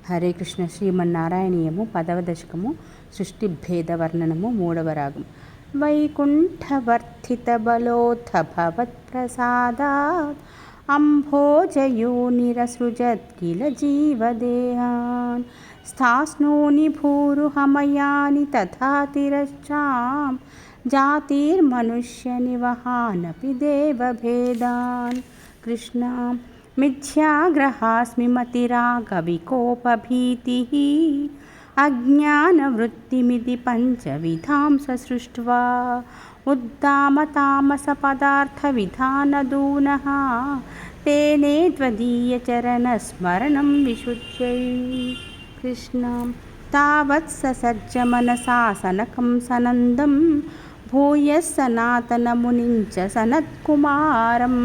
హరే కృష్ణ. శ్రీమన్నారాయణీయము 10వ దశకము సృష్టి భేద వర్ణనము 3వ రాగం. వైకుంఠవర్ధిత బలోత్థ భవత్ప్రసాదాత్ అంభోజయోనిరసృజత్ కిల జీవదేహాన్ స్థాస్నోని భూరుహమయాని తథా తిరశ్చాం జాతిర్మనుష్యనివహానపి దేవభేదాన్. కృష్ణ. మిథ్యాగ్రహాస్మి మతిరాగవికోపభీతిః అజ్ఞానవృత్తిమితి పంచవిధాం ససృష్ట్వా ఉద్దామతామసపదార్థవిధానదూనః తేనే త్వదీయచరణస్మరణం విశుచ్యై. కృష్ణ. తావత్ ససజ్జమనసా సనకం సనందం భూయః సనాతనమునించ సనత్కుమారం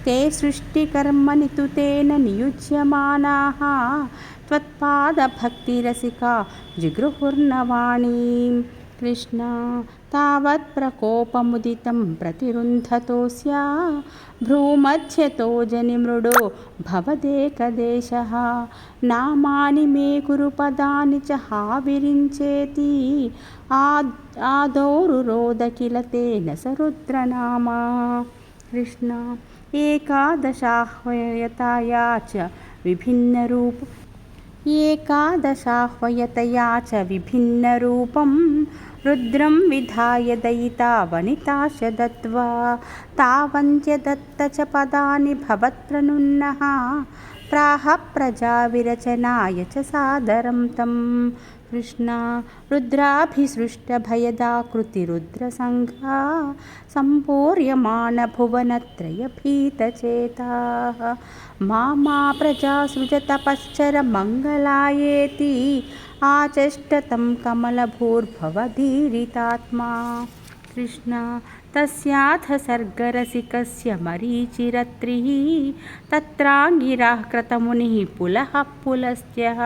తే సృష్టికర్మణి తు తేన నియుజ్యమానాః త్వత్పాదభక్తిరసికా జిగృహుర్నవాణీం. కృష్ణ. తావత్ ప్రకోపముదితం ప్రతిరుంధతోస్య భ్రూమధ్యతో జనిమృడో భవదేకదేశః నామాని మే కురు పదాని చ హావిరించేతి ఆదౌరురోధ కిల తేన సరుద్రనామా. కృష్ణ. ఏకాదశాహ్వయతయా చ విభిన్నరూపం రుద్రం విధాయ దయితా వనితాశ దత్వా తావంత్యదత్త చ పదాని భవత్ప్రనున్నః ప్రాహ ప్రజా విరచనాయ చ సాదరం తం. కృష్ణ. రుద్రాభిసృష్టభయదాకృతిరుద్రసంఘా సంపూర్యమాణ భువనత్రయభీతచేతాః మామా ప్రజాసృజ తపశ్చర మంగళాయేతి ఆచష్టతం కమలభూర్భవధీరితాత్మా. కృష్ణ. తస్యాథ సర్గరసికస్య మరీచిరత్రిః తత్రాంగిరః క్రతమునిః పులః పులస్త్యః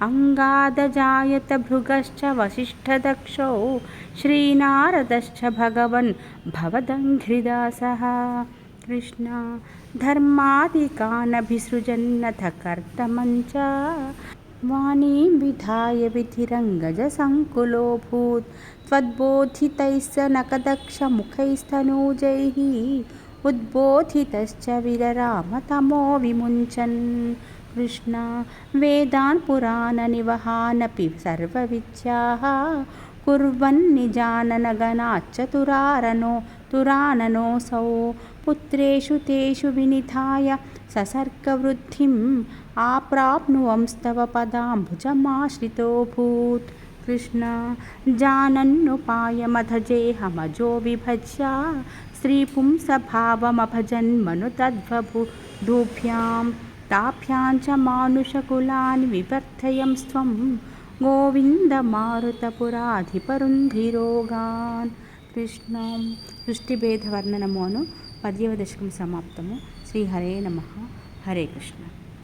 అంగాదజాయత భృగశ్చ వసిష్ఠదక్షో శ్రీనారదశ్చ భగవన్ భవదంఘ్రిదాసః. కృష్ణ. ధర్మాదికానభిసృజన్నథ కర్దమञ्च వాణీం విధాయ విధిరంగజ సంకులోऽభూత్ త్వద్బోధితైస్స నకదక్షముఖైస్తనూజైః ఉద్బోధితశ్చ విరరామ తమో విముञ्చన్. కృష్ణ. వేదాన్ పురాణనివహానపి సర్వవిద్యాః కుర్వన్నిజాననగణాచ్చతురాననోऽసౌ పుత్రేషు తేషు వినిధాయ ససర్గవృద్ధిం ఆప్రాప్నువంస్తవ పదాంబుజమాశ్రితోऽభూత్. కృష్ణ. జానన్నుపాయమధజేహమజో విభజ్య స్త్రీపుంసభావమభజన్మను తద్వధూభ్యాం తాభ్యాం చ మానుషకులాని వివర్ధయంస్త్వం గోవిందమారుతపురాధిపరుంధిరోగాన్. కృష్ణ. సృష్టిభేద వర్ణనము అను 10వ దశకం సమాప్తము. శ్రీ హరే నమః. హరే కృష్ణ.